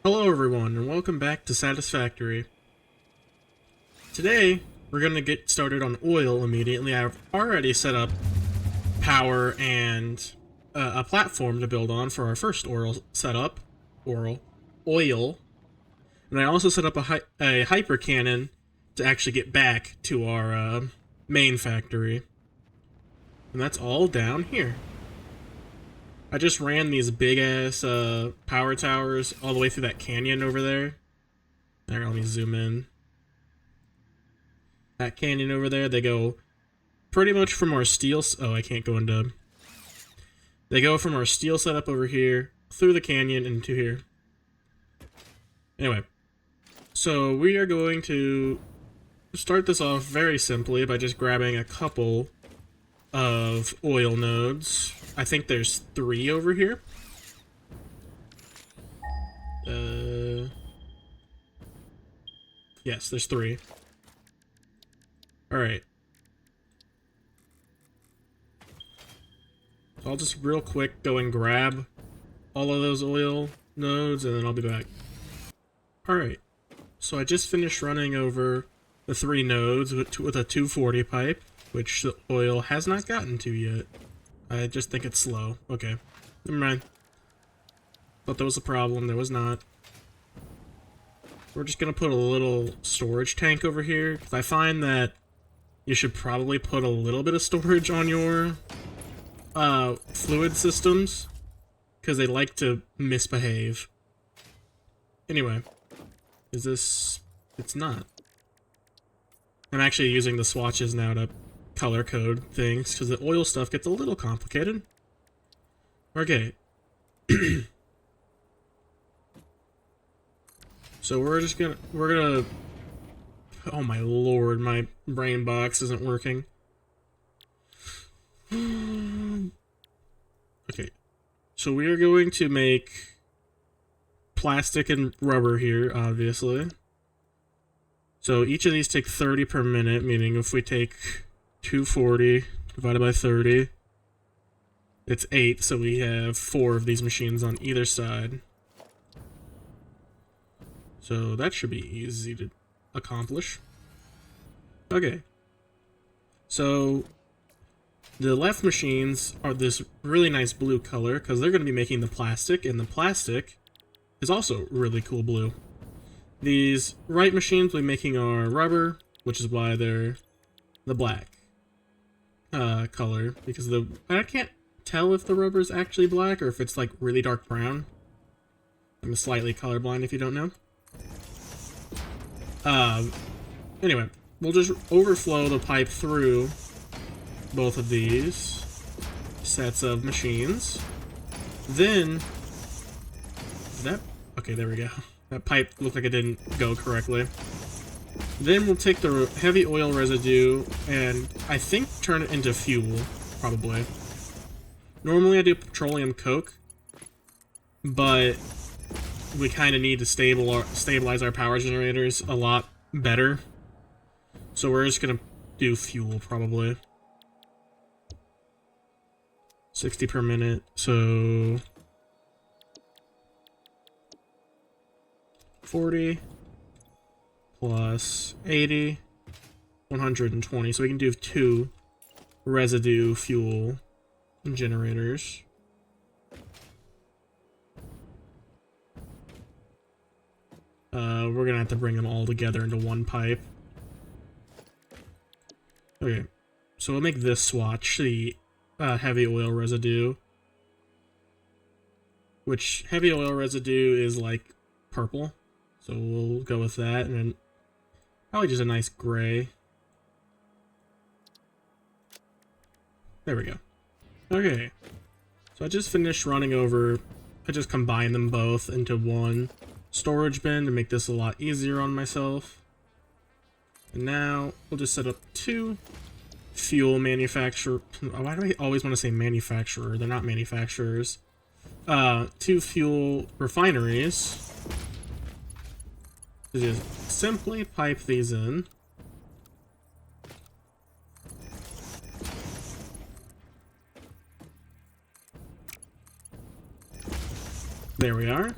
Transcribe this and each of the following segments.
Hello everyone, and welcome back to Satisfactory. Today, we're going to get started on oil immediately. I've already set up power and a platform to build on for our first oil setup. Oil. And I also set up a hyper cannon to actually get back to our main factory. And that's all down here. I just ran these big-ass power towers all the way through that canyon over there. There, let me zoom in. That canyon over there, they go pretty much from our steel... Oh, I can't go into... They go from our steel setup over here, through the canyon, into here. Anyway. So, we are going to start this off very simply by just grabbing a couple of oil nodes. I think there's 3 over here. Yes, there's 3. Alright. So I'll just real quick go and grab all of those oil nodes and then I'll be back. Alright. So I just finished running over the 3 nodes with a 240 pipe, which the oil has not gotten to yet. I just think it's slow. Okay. Never mind. Thought there was a problem. There was not. We're just gonna put a little storage tank over here, because I find that you should probably put a little bit of storage on your fluid systems, because they like to misbehave. Anyway. Is this... It's not. I'm actually using the swatches now to color code things, because the oil stuff gets a little complicated. Okay. So we're gonna... Oh my lord, my brain box isn't working. Okay. So we are going to make plastic and rubber here, obviously. So each of these take 30 per minute, meaning if we take 240 divided by 30, it's 8, so we have 4 of these machines on either side. So that should be easy to accomplish. Okay. So the left machines are this really nice blue color because they're going to be making the plastic, and the plastic is also really cool blue. These right machines will be making our rubber, which is why they're the black color, because I can't tell if the rubber is actually black or if it's like really dark brown. I'm slightly colorblind if you don't know. Anyway, we'll just overflow the pipe through both of these sets of machines. Then, okay, there we go. That pipe looked like it didn't go correctly. Then we'll take the heavy oil residue and I think turn it into fuel, probably. Normally I do petroleum coke, but we kind of need to stabilize our power generators a lot better. So we're just gonna do fuel, probably. 60 per minute, so 40 plus 80, 120. So we can do 2 residue fuel generators. We're gonna have to bring them all together into one pipe. Okay, so we'll make this swatch the heavy oil residue, which heavy oil residue is like purple, so we'll go with that, and then probably just a nice gray. There we go. Okay, so I just finished running over. I just combined them both into one storage bin to make this a lot easier on myself. And now we'll just set up 2 fuel manufacturer. Why do I always want to say manufacturer? They're not manufacturers. 2 fuel refineries. So just simply pipe these in. There we are.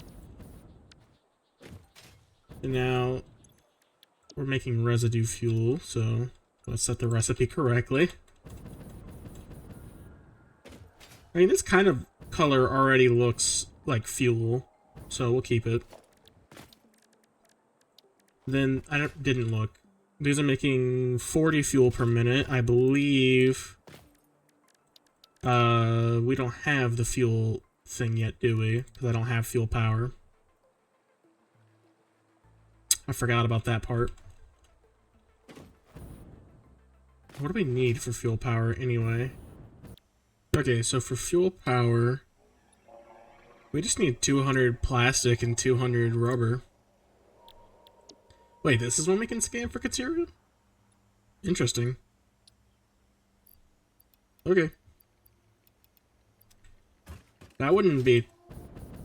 And now we're making residue fuel, so let's set the recipe correctly. I mean, this kind of color already looks like fuel, so we'll keep it. Then, didn't look. These are making 40 fuel per minute. I believe we don't have the fuel thing yet, do we? Because I don't have fuel power. I forgot about that part. What do we need for fuel power anyway? Okay, so for fuel power, we just need 200 plastic and 200 rubber. Wait, this is when we can scan for Kateria? Interesting. Okay. That wouldn't be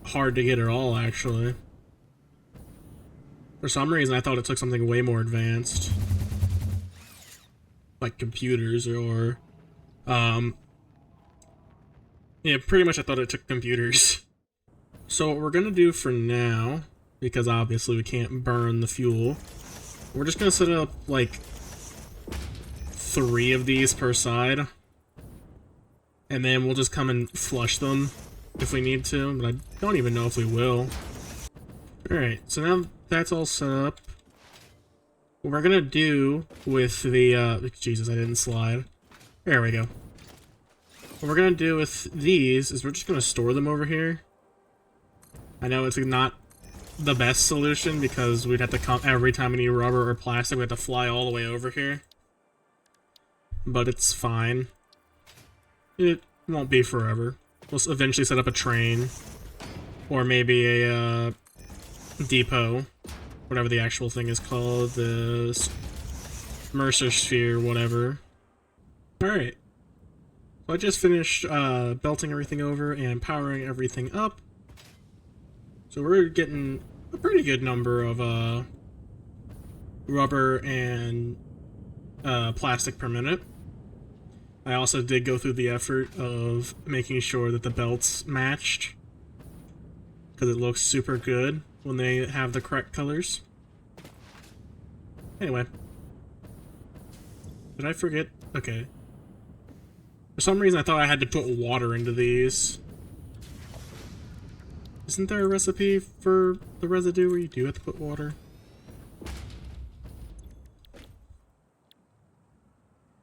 hard to get at all, actually. For some reason, I thought it took something way more advanced. Like computers or yeah, pretty much I thought it took computers. So what we're gonna do for now, because obviously we can't burn the fuel, we're just gonna set up like 3 of these per side. And then we'll just come and flush them if we need to, but I don't even know if we will. Alright, so now that's all set up. What we're gonna do with the, Jesus, I didn't slide. There we go. What we're gonna do with these is we're just gonna store them over here. I know it's not the best solution because we'd have to come every time we need rubber or plastic, we have to fly all the way over here. But it's fine. It won't be forever. We'll eventually set up a train. Or maybe a, depot. Whatever the actual thing is called. The Mercer Sphere, whatever. Alright. So I just finished belting everything over and powering everything up. So we're getting a pretty good number of rubber and plastic per minute. I also did go through the effort of making sure that the belts matched, because it looks super good when they have the correct colors. Anyway. Did I forget? Okay. For some reason I thought I had to put water into these. Isn't there a recipe for the residue where you do have to put water?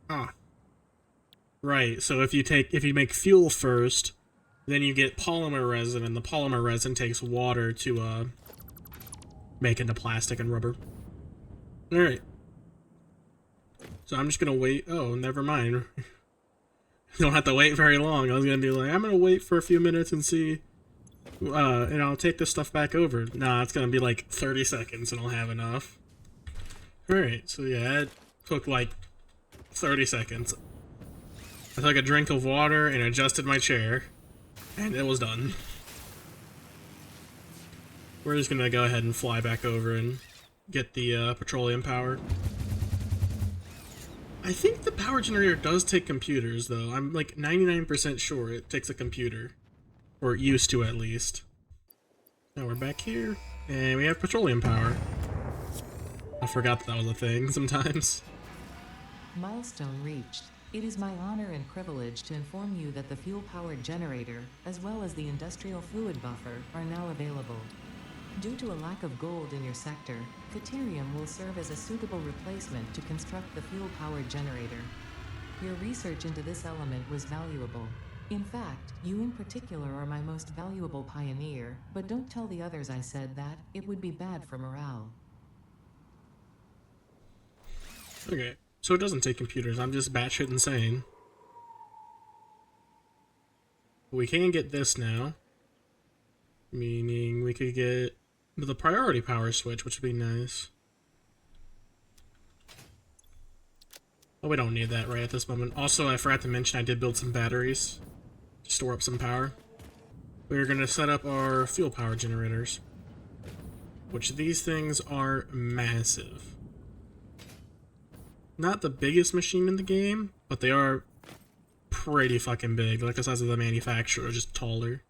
Ah. Right, so if you make fuel first, then you get polymer resin, and the polymer resin takes water to make into plastic and rubber. Alright. So I'm just gonna wait. Oh, never mind. You don't have to wait very long. I was gonna be like, I'm gonna wait for a few minutes and see, and I'll take this stuff back over. Nah, it's gonna be like 30 seconds and I'll have enough. Alright, so yeah, it took like 30 seconds. I took a drink of water and adjusted my chair, and it was done. We're just gonna go ahead and fly back over and get the petroleum power. I think the power generator does take computers, though. I'm like 99% sure it takes a computer. Or it used to, at least. Now we're back here, and we have petroleum power. I forgot that was a thing sometimes. Milestone reached. It is my honor and privilege to inform you that the fuel-powered generator, as well as the industrial fluid buffer, are now available. Due to a lack of gold in your sector, Caterium will serve as a suitable replacement to construct the fuel-powered generator. Your research into this element was valuable. In fact, you in particular are my most valuable pioneer, but don't tell the others I said that, it would be bad for morale. Okay, so it doesn't take computers, I'm just batshit insane. We can get this now. Meaning we could get the priority power switch, which would be nice. Oh, we don't need that right at this moment. Also, I forgot to mention I did build some batteries to store up some power. We're going to set up our fuel power generators, which these things are massive. Not the biggest machine in the game, but they are pretty fucking big. Like the size of the manufacturer, just taller.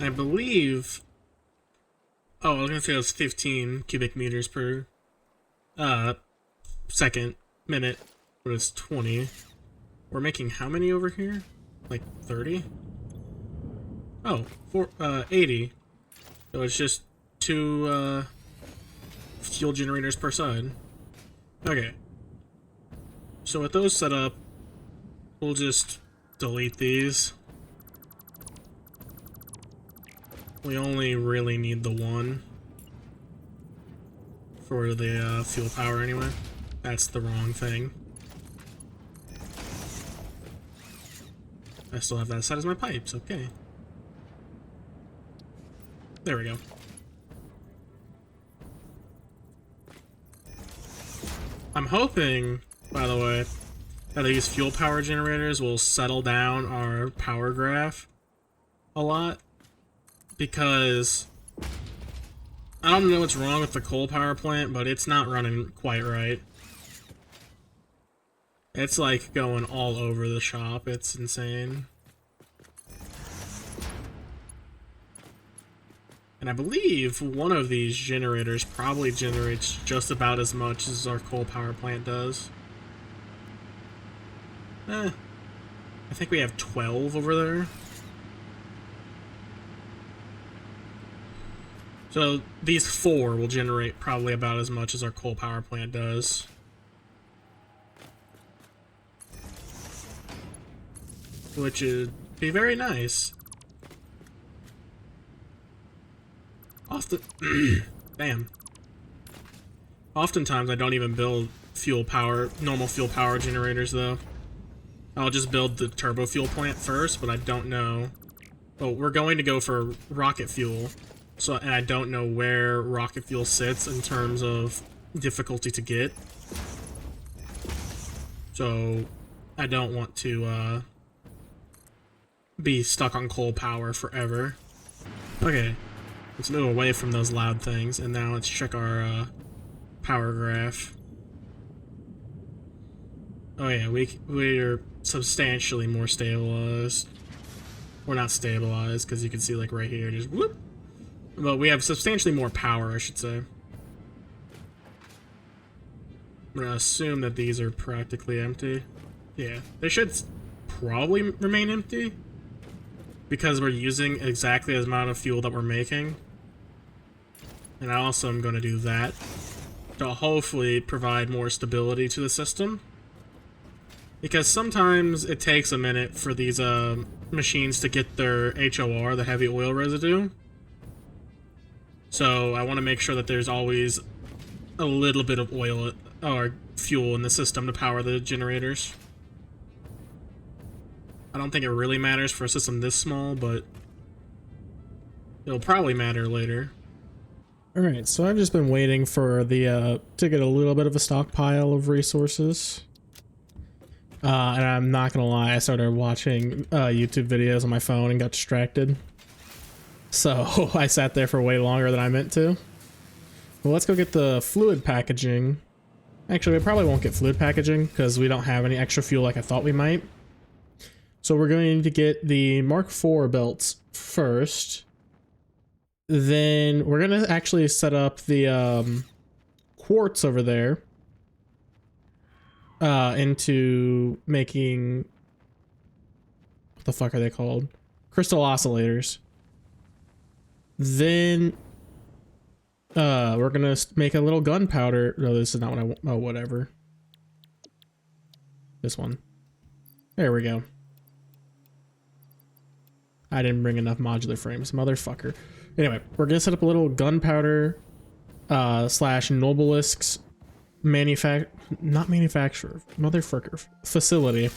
I believe... Oh, I was gonna say it was 15 cubic meters per second, minute, but it's 20. We're making how many over here? Like 30? Oh, 80. So it's just 2 fuel generators per side. Okay. So with those set up, we'll just delete these. We only really need the one for the fuel power anyway. That's the wrong thing. I still have that set as my pipes, okay. There we go. I'm hoping, by the way, that these fuel power generators will settle down our power graph a lot. Because I don't know what's wrong with the coal power plant, but it's not running quite right. It's like going all over the shop. It's insane. And I believe one of these generators probably generates just about as much as our coal power plant does. I think we have 12 over there. So these 4 will generate probably about as much as our coal power plant does. Which would be very nice. Often, damn. Oftentimes I don't even build normal fuel power generators though. I'll just build the turbo fuel plant first, but I don't know. Oh, we're going to go for rocket fuel. So, and I don't know where rocket fuel sits in terms of difficulty to get. So, I don't want to, be stuck on coal power forever. Okay, let's move away from those loud things, and now let's check our, power graph. Oh yeah, we're substantially more stabilized. We're not stabilized, because you can see, like, right here, just whoop! But we have substantially more power, I should say. I'm gonna assume that these are practically empty. Yeah, they should probably remain empty because we're using exactly the amount of fuel that we're making. And I also am going to do that to hopefully provide more stability to the system. Because sometimes it takes a minute for these machines to get their HOR, the heavy oil residue. So I want to make sure that there's always a little bit of oil or fuel in the system to power the generators. I don't think it really matters for a system this small, but it'll probably matter later. Alright, so I've just been waiting for the to get a little bit of a stockpile of resources. And I'm not gonna lie, I started watching YouTube videos on my phone and got distracted. So I sat there for way longer than I meant to. Well, let's go get the fluid packaging. Actually, we probably won't get fluid packaging because we don't have any extra fuel like I thought we might. So we're going to get the Mark IV belts first. Then we're going to actually set up the quartz over there into making... What the fuck are they called? Crystal oscillators. Then we're gonna make a little gunpowder. No, this is not what I want. Oh, whatever. This one. There we go. I didn't bring enough modular frames, motherfucker. Anyway, we're gonna set up a little gunpowder slash Nobelisks not manufacturer, motherfucker, facility.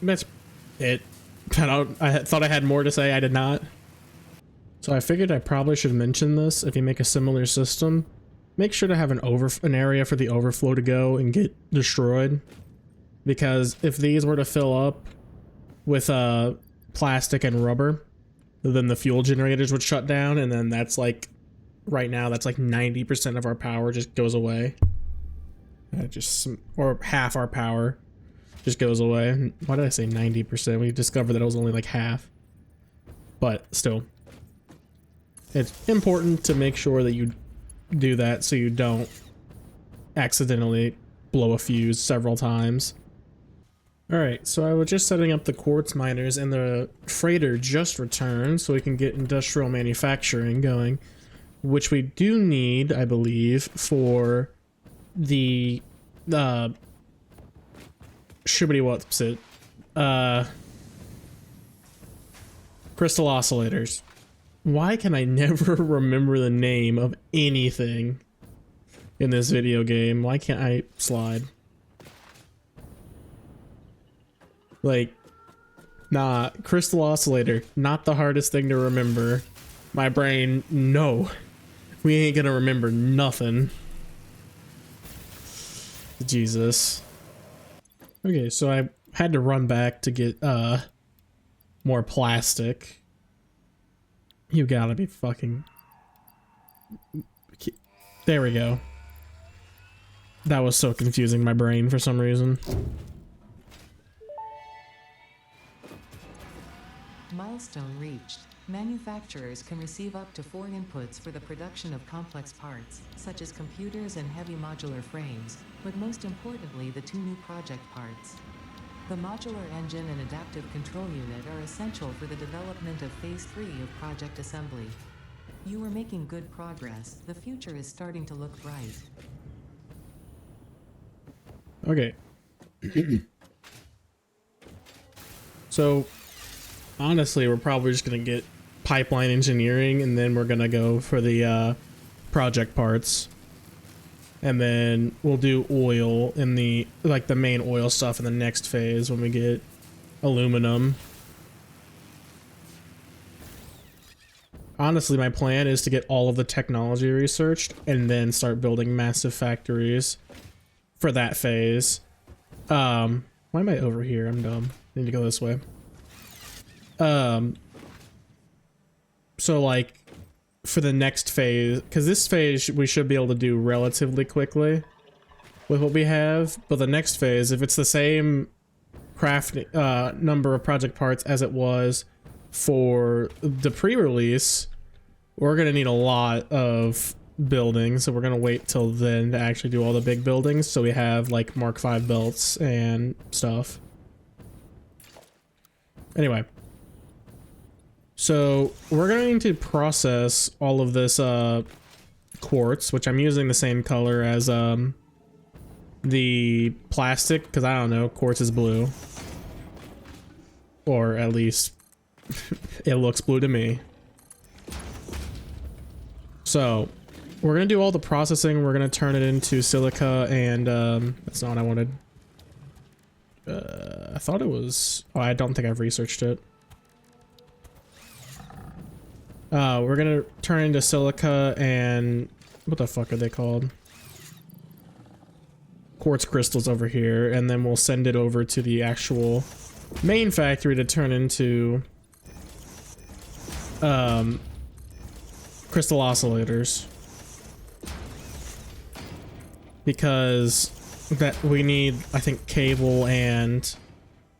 That's it. I thought I had more to say, I did not. So I figured I probably should mention this. If you make a similar system, make sure to have an area for the overflow to go and get destroyed. Because if these were to fill up with plastic and rubber, then the fuel generators would shut down, and then that's like, right now, that's like 90% of our power just goes away. Or half our power. just goes away. Why did I say 90%? We discovered that it was only like half. But still, it's important to make sure that you do that so you don't accidentally blow a fuse several times. Alright, so I was just setting up the quartz miners and the freighter just returned so we can get industrial manufacturing going, which we do need, I believe, for the shibbity what's it? Crystal oscillators. Why can I never remember the name of anything in this video game? Why can't I slide? Like, nah, crystal oscillator, not the hardest thing to remember. My brain, no. We ain't gonna remember nothing. Jesus. Okay, so I had to run back to get, more plastic. You gotta be fucking... There we go. That was so confusing my brain for some reason. Milestone reached. Manufacturers can receive up to 4 inputs for the production of complex parts, such as computers and heavy modular frames, but most importantly the 2 new project parts. The modular engine and adaptive control unit are essential for the development of Phase 3 of project assembly. You are making good progress. The future is starting to look bright. Okay. So, honestly, we're probably just gonna get pipeline engineering, and then we're gonna go for the project parts, and then we'll do oil in the the main oil stuff in the next phase when we get aluminum. Honestly, my plan is to get all of the technology researched and then start building massive factories for that phase. Why am I over here? I'm dumb. I need to go this way. So like for the next phase, because this phase we should be able to do relatively quickly with what we have, but the next phase, if it's the same crafting number of project parts as it was for the pre-release, we're gonna need a lot of buildings, so we're gonna wait till then to actually do all the big buildings so we have like Mark V belts and stuff. Anyway, so we're going to process all of this quartz, which I'm using the same color as the plastic, because I don't know, quartz is blue, or at least it looks blue to me. So we're gonna do all the processing. We're gonna turn it into silica, and that's not what I wanted. I thought it was... Oh, I don't think I've researched it. We're gonna turn into silica and... What the fuck are they called? Quartz crystals over here, and then we'll send it over to the actual main factory to turn into... crystal oscillators. Because that we need, I think, cable and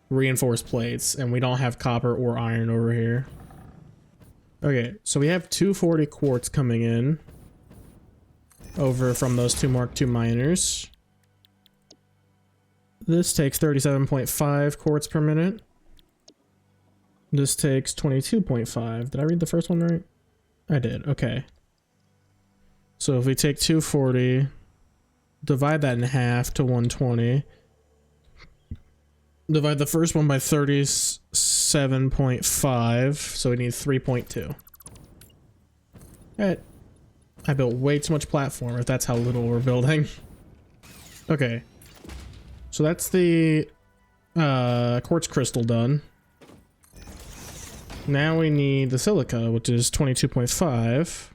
reinforced plates, and we don't have copper or iron over here. Okay, so we have 240 quartz coming in over from those 2 Mark II miners. This takes 37.5 quartz per minute. This takes 22.5. Did I read the first one right? I did, okay. So if we take 240, divide that in half to 120, divide the first one by 37.5, so we need 3.2. Alright. I built way too much platform if that's how little we're building. Okay. So that's the quartz crystal done. Now we need the silica, which is 22.5,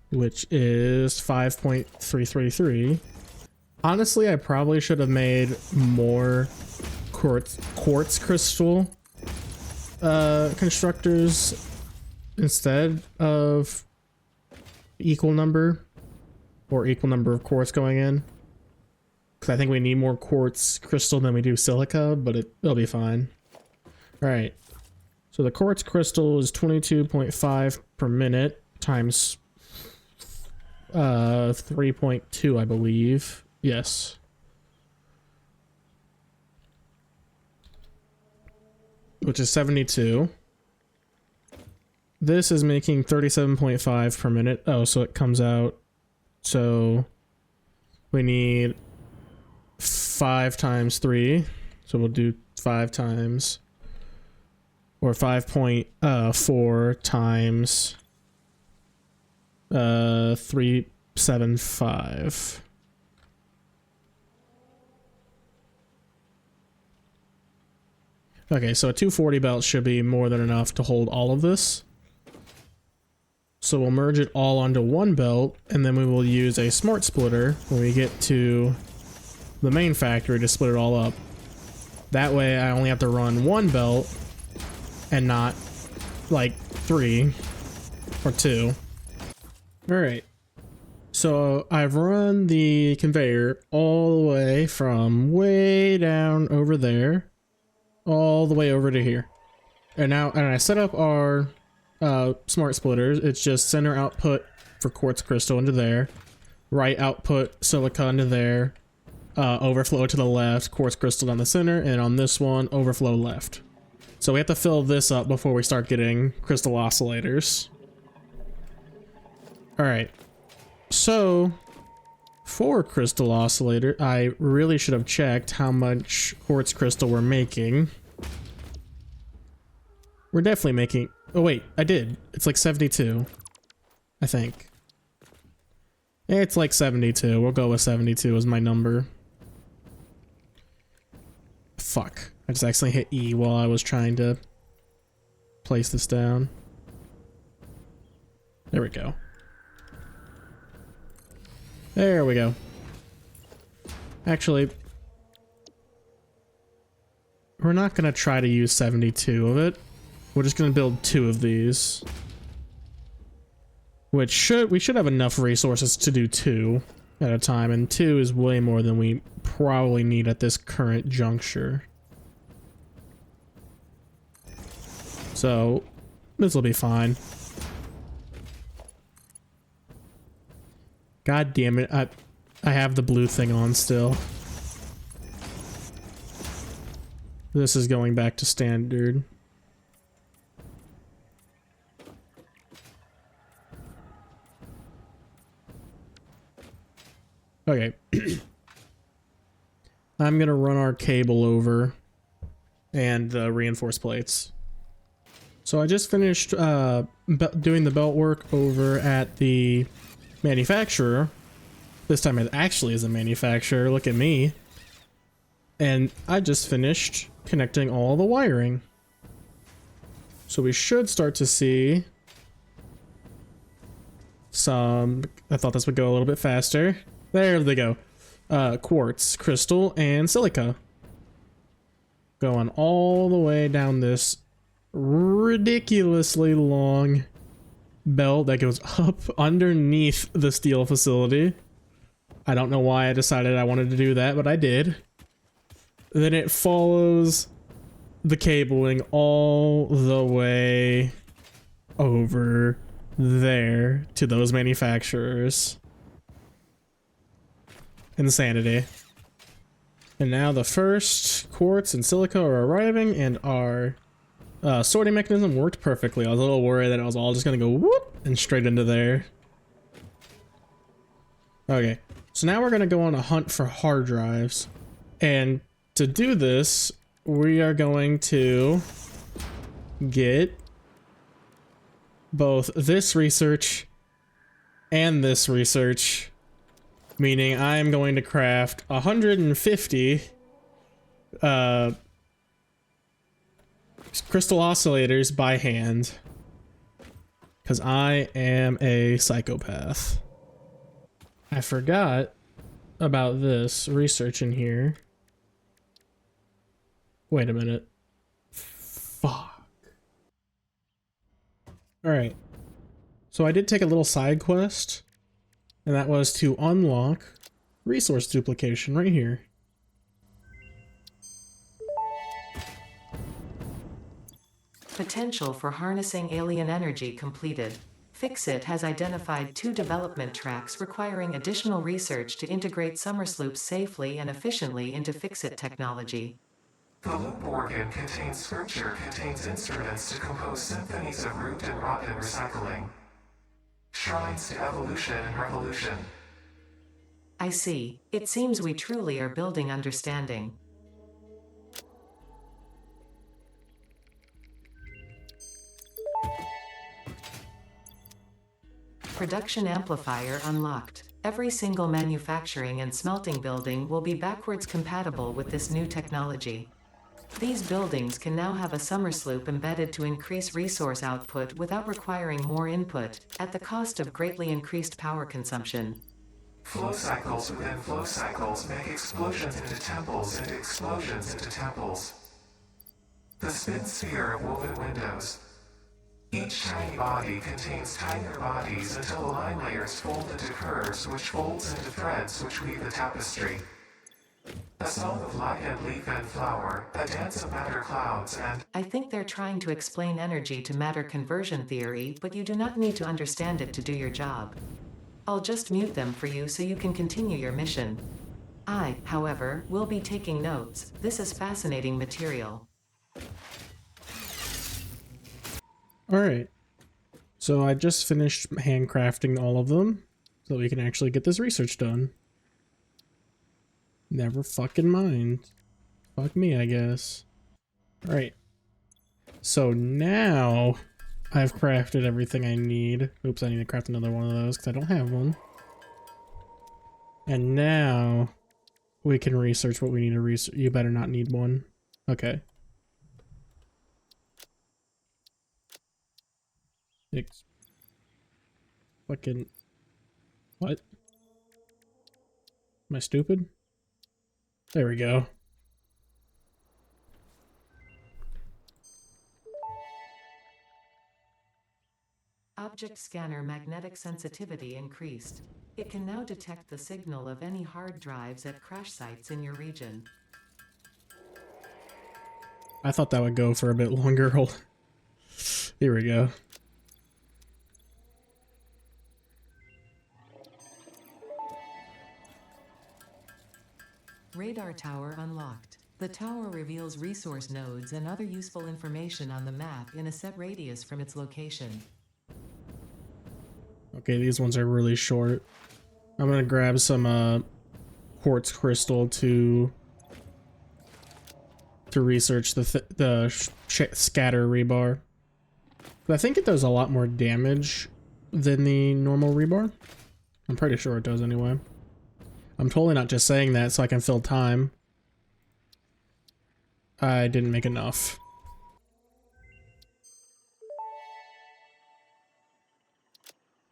which is 5.333. Honestly, I probably should have made more quartz crystal constructors instead of equal number of quartz going in. because I think we need more quartz crystal than we do silica, but it'll be fine. All right. So the quartz crystal is 22.5 per minute times 3.2, I believe. Yes. Which is 72. This is making 37.5 per minute. Oh, so it comes out. So we need 5 times 3. So we'll do 5 times, or 5.4 times 375. Okay, so a 240 belt should be more than enough to hold all of this. So we'll merge it all onto one belt, and then we will use a smart splitter when we get to the main factory to split it all up. That way I only have to run one belt and not like 3 or 2. Alright, so I've run the conveyor all the way from way down over there all the way over to here. And now, and I set up our smart splitters. It's just center output for quartz crystal into there, right output silica into there, overflow to the left, quartz crystal down the center, and on this one, overflow left. So we have to fill this up before we start getting crystal oscillators. Alright, so for crystal oscillator, I really should have checked how much quartz crystal we're making. We're definitely making... Oh wait, I did. It's like 72, I think. It's like 72. We'll go with 72 as my number. Fuck. I just accidentally hit E while I was trying to place this down. There we go. There we go. Actually, we're not gonna try to use 72 of it. We're just gonna build 2 of these. We should have enough resources to do 2 at a time, and 2 is way more than we probably need at this current juncture. So, this will be fine. God damn it, I have the blue thing on still. This is going back to standard. Okay. I'm gonna run our cable over and the reinforced plates. So I just finished doing the belt work over at the manufacturer. This time it actually is a manufacturer, look at me. And I just finished connecting all the wiring. So we should start to see some... I thought this would go a little bit faster. There they go. Quartz, crystal, and silica. Going all the way down this ridiculously long belt that goes up underneath the steel facility. I don't know why I decided I wanted to do that, but I did. Then it follows the cabling all the way over there to those manufacturers. Insanity. And now the first quartz and silica are arriving, and our sorting mechanism worked perfectly. I was a little worried that it was all just gonna go whoop and straight into there. Okay, so now we're gonna go on a hunt for hard drives, and to do this we are going to get both this research and this research, meaning I'm going to craft 150 crystal oscillators by hand, because I am a psychopath. I forgot about this research in here. Wait a minute. Fuck. Alright. So I did take a little side quest, and that was to unlock resource duplication right here. Potential for harnessing alien energy completed. Fixit has identified 2 development tracks requiring additional research to integrate Summersloops safely and efficiently into Fixit technology. The loop organ contains scripture, contains instruments to compose symphonies of root and rot and recycling. Shrines to evolution and revolution. I see. It seems we truly are building understanding. Production amplifier unlocked. Every single manufacturing and smelting building will be backwards compatible with this new technology. These buildings can now have a Summersloop embedded to increase resource output without requiring more input, at the cost of greatly increased power consumption. Flow cycles within flow cycles make explosions into temples and explosions into temples. The spin sphere of woven windows. Each tiny body contains tinier bodies until the line layers fold into curves which folds into threads which weave the tapestry. A song of light and leaf and flower, a dance of matter clouds and... I think they're trying to explain energy to matter conversion theory, but you do not need to understand it to do your job. I'll just mute them for you so you can continue your mission. I, however, will be taking notes. This is fascinating material. Alright, so I just finished handcrafting all of them so we can actually get this research done. Never fucking mind. Fuck me, I guess. Alright, so now I've crafted everything I need. Oops, I need to craft another one of those because I don't have one. And now we can research what we need to research. You better not need one. Okay. Fucking... What? Am I stupid? There we go. Object scanner magnetic sensitivity increased. It can now detect the signal of any hard drives at crash sites in your region. I thought that would go for a bit longer. Here we go. Radar tower unlocked. The tower reveals resource nodes and other useful information on the map in a set radius from its location. Okay, these ones are really short. I'm gonna grab some quartz crystal to research the scatter rebar. But I think it does a lot more damage than the normal rebar. I'm pretty sure it does anyway. I'm totally not just saying that so I can fill time. I didn't make enough.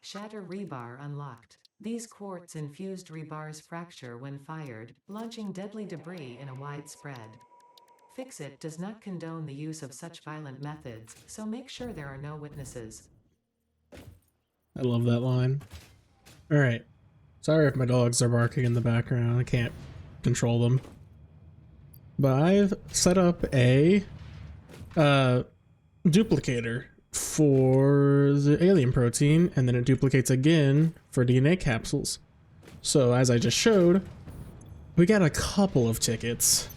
Shatter rebar unlocked. These quartz-infused rebars fracture when fired, launching deadly debris in a wide spread. Fixit does not condone the use of such violent methods, so make sure there are no witnesses. I love that line. Alright. Sorry if my dogs are barking in the background. I can't control them. But I've set up a duplicator for the alien protein, and then it duplicates again for DNA capsules. So as I just showed, we got a couple of tickets.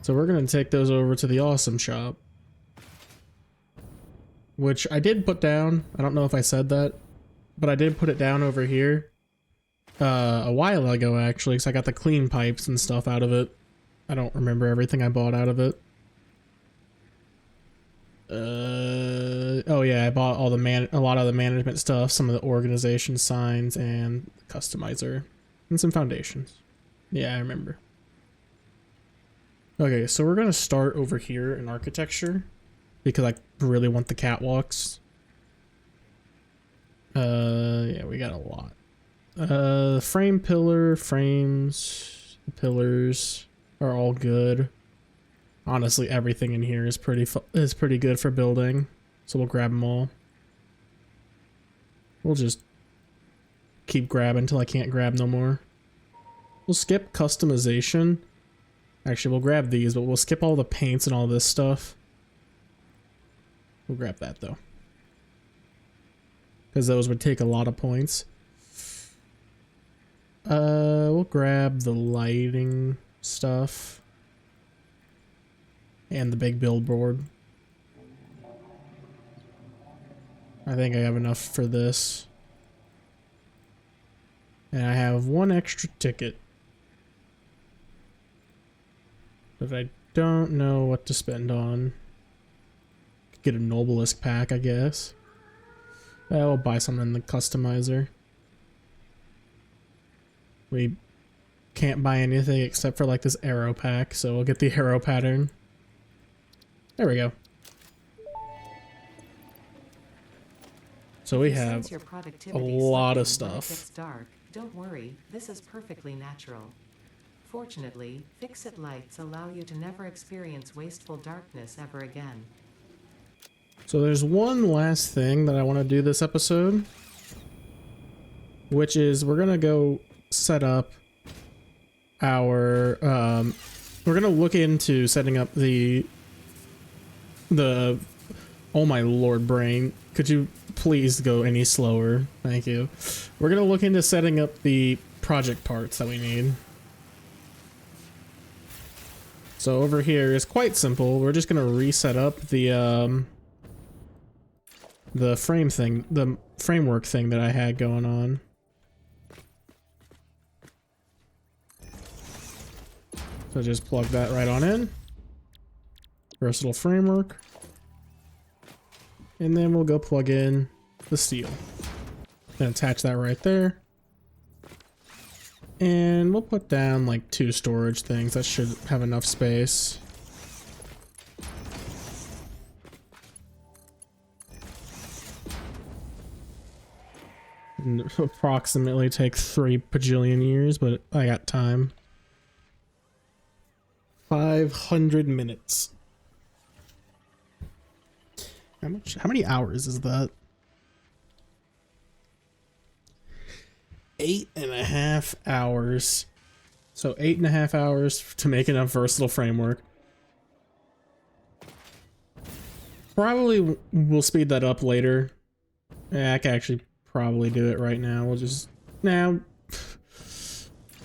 So we're gonna take those over to the awesome shop, which I did put down. I don't know if I said that, but I did put it down over here a while ago actually, because I got the clean pipes and stuff out of it. I don't remember everything I bought out of it. Oh yeah, I bought all the a lot of the management stuff, some of the organization signs, and the customizer, and some foundations. Yeah, I remember. Okay, so we're gonna start over here in architecture because I really want the catwalks. Yeah, we got a lot. Frame pillar, frames, the pillars are all good. Honestly, everything in here is pretty good for building, so we'll grab them all. We'll just keep grabbing until I can't grab no more. We'll skip customization. Actually, we'll grab these, but we'll skip all the paints and all this stuff. We'll grab that though, because those would take a lot of points. We'll grab the lighting stuff and the big billboard. I think I have enough for this. And I have one extra ticket that I don't know what to spend on. Could get a Nobelisk pack, I guess. I'll buy something in the customizer. We can't buy anything except for like this arrow pack, so we'll get the arrow pattern. There we go. So we have a lot of stuff. Dark, don't worry, this is perfectly natural. Fortunately, fix-it lights allow you to never experience wasteful darkness ever again. So there's one last thing that I want to do this episode, which is we're gonna go set up our we're gonna look into setting up the oh my lord, brain, could you please go any slower? Thank you. We're gonna look into setting up the project parts that we need. So over here is quite simple. We're just gonna reset up the frame thing, the framework thing that I had going on. So just plug that right on in. Versatile framework. And then we'll go plug in the steel. Then attach that right there. And we'll put down like 2 storage things. That should have enough space. And approximately take 3 bajillion years, but I got time. 500 minutes. How many hours is that? 8.5 hours. So 8.5 hours to make enough versatile framework. Probably we'll speed that up later. Yeah, I can actually probably do it right now. We'll just... Now...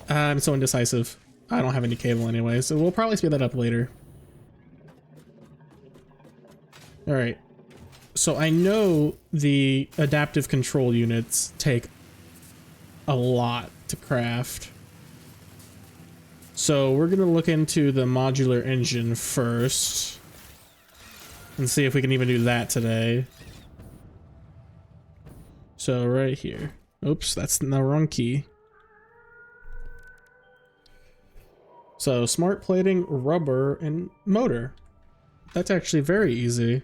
I'm so indecisive. I don't have any cable anyway, so we'll probably speed that up later. Alright. So I know the adaptive control units take a lot to craft. So we're gonna look into the modular engine first and see if we can even do that today. So right here. Oops, that's the wrong key. So smart plating, rubber, and motor. That's actually very easy.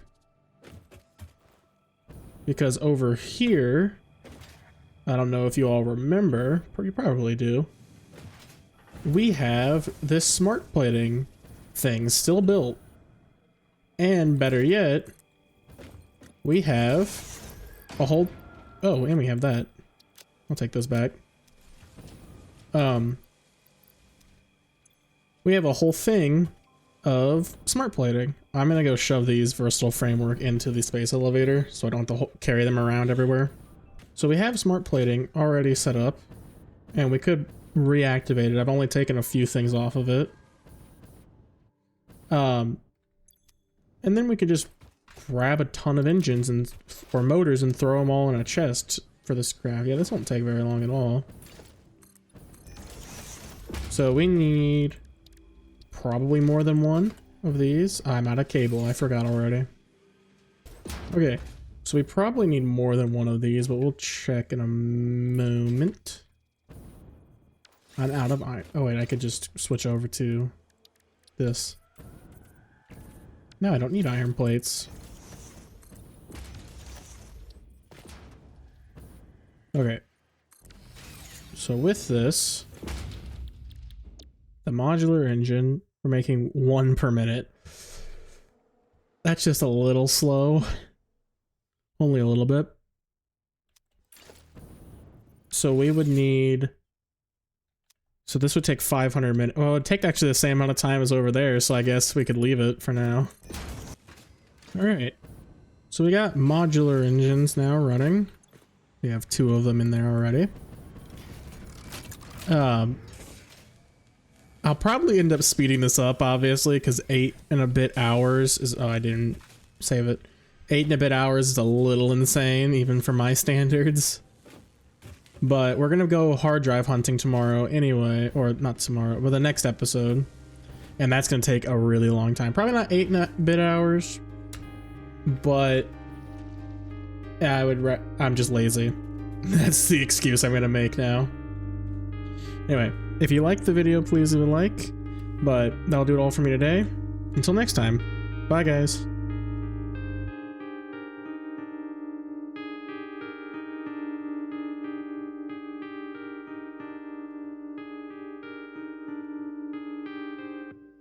Because over here, I don't know if you all remember, but you probably do, we have this smart plating thing still built. And better yet, we have a whole... Oh, and we have that. I'll take those back. We have a whole thing of smart plating. I'm gonna go shove these versatile framework into the space elevator so I don't have to carry them around everywhere. So we have smart plating already set up, and we could reactivate it. I've only taken a few things off of it. And then we could just grab a ton of engines and or motors and throw them all in a chest for this craft. Yeah, this won't take very long at all. So we need probably more than one of these. I'm out of cable, I forgot already. Okay, so we probably need more than one of these, but we'll check in a moment. I'm out of iron. Oh wait, I could just switch over to this. No, I don't need iron plates. Okay. So with this, the modular engine, we're making 1 per minute. That's just a little slow. Only a little bit. So we would need So this would take 500 minutes. Well, it'd take actually the same amount of time as over there, so I guess we could leave it for now. Alright. So we got modular engines now running. We have 2 of them in there already. I'll probably end up speeding this up, obviously, because 8 and a bit hours is... Oh, I didn't save it. 8 and a bit hours is a little insane, even for my standards. But we're gonna go hard drive hunting tomorrow anyway, or not tomorrow, but the next episode. And that's gonna take a really long time. Probably not 8 and a bit hours, but yeah, I'm just lazy. That's the excuse I'm gonna make now. Anyway, if you liked the video, please leave a like, but that'll do it all for me today. Until next time, bye guys.